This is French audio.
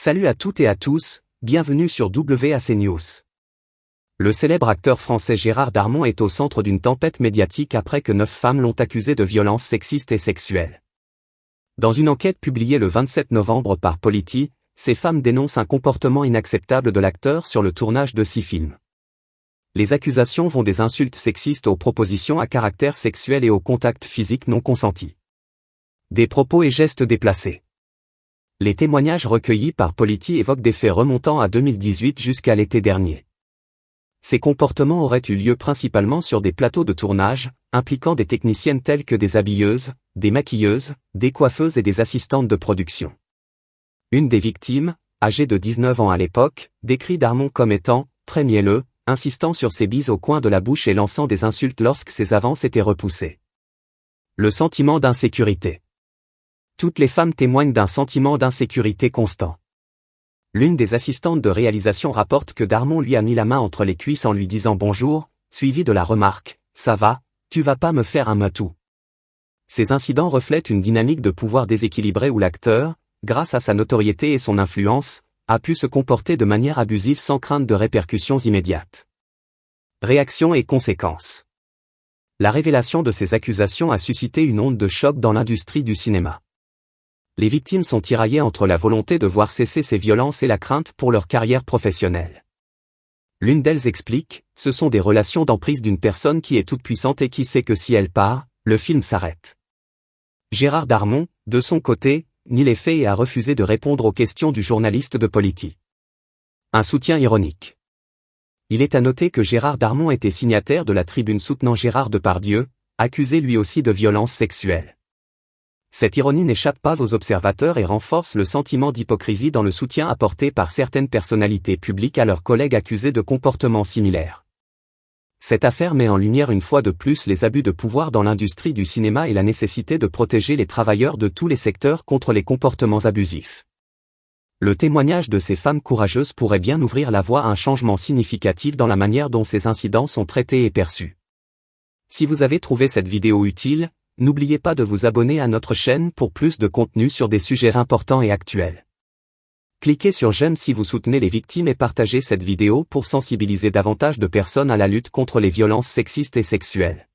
Salut à toutes et à tous, bienvenue sur WAC News. Le célèbre acteur français Gérard Darmon est au centre d'une tempête médiatique après que 9 femmes l'ont accusé de violences sexistes et sexuelles. Dans une enquête publiée le 27 novembre par Polity, ces femmes dénoncent un comportement inacceptable de l'acteur sur le tournage de 6 films. Les accusations vont des insultes sexistes aux propositions à caractère sexuel et aux contacts physiques non consentis. Des propos et gestes déplacés. Les témoignages recueillis par Polity évoquent des faits remontant à 2018 jusqu'à l'été dernier. Ces comportements auraient eu lieu principalement sur des plateaux de tournage, impliquant des techniciennes telles que des habilleuses, des maquilleuses, des coiffeuses et des assistantes de production. Une des victimes, âgée de 19 ans à l'époque, décrit Darmon comme étant « très mielleux », insistant sur ses bises au coin de la bouche et lançant des insultes lorsque ses avances étaient repoussées. Le sentiment d'insécurité. Toutes les femmes témoignent d'un sentiment d'insécurité constant. L'une des assistantes de réalisation rapporte que Darmon lui a mis la main entre les cuisses en lui disant bonjour, suivi de la remarque « ça va, tu vas pas me faire un matou ». Ces incidents reflètent une dynamique de pouvoir déséquilibrée où l'acteur, grâce à sa notoriété et son influence, a pu se comporter de manière abusive sans crainte de répercussions immédiates. Réactions et conséquences. La révélation de ces accusations a suscité une onde de choc dans l'industrie du cinéma. Les victimes sont tiraillées entre la volonté de voir cesser ces violences et la crainte pour leur carrière professionnelle. L'une d'elles explique, ce sont des relations d'emprise d'une personne qui est toute puissante et qui sait que si elle part, le film s'arrête. Gérard Darmon, de son côté, nie les faits et a refusé de répondre aux questions du journaliste de Polity. Un soutien ironique. Il est à noter que Gérard Darmon était signataire de la tribune soutenant Gérard Depardieu, accusé lui aussi de violences sexuelles. Cette ironie n'échappe pas aux observateurs et renforce le sentiment d'hypocrisie dans le soutien apporté par certaines personnalités publiques à leurs collègues accusés de comportements similaires. Cette affaire met en lumière une fois de plus les abus de pouvoir dans l'industrie du cinéma et la nécessité de protéger les travailleurs de tous les secteurs contre les comportements abusifs. Le témoignage de ces femmes courageuses pourrait bien ouvrir la voie à un changement significatif dans la manière dont ces incidents sont traités et perçus. Si vous avez trouvé cette vidéo utile, n'oubliez pas de vous abonner à notre chaîne pour plus de contenu sur des sujets importants et actuels. Cliquez sur j'aime si vous soutenez les victimes et partagez cette vidéo pour sensibiliser davantage de personnes à la lutte contre les violences sexistes et sexuelles.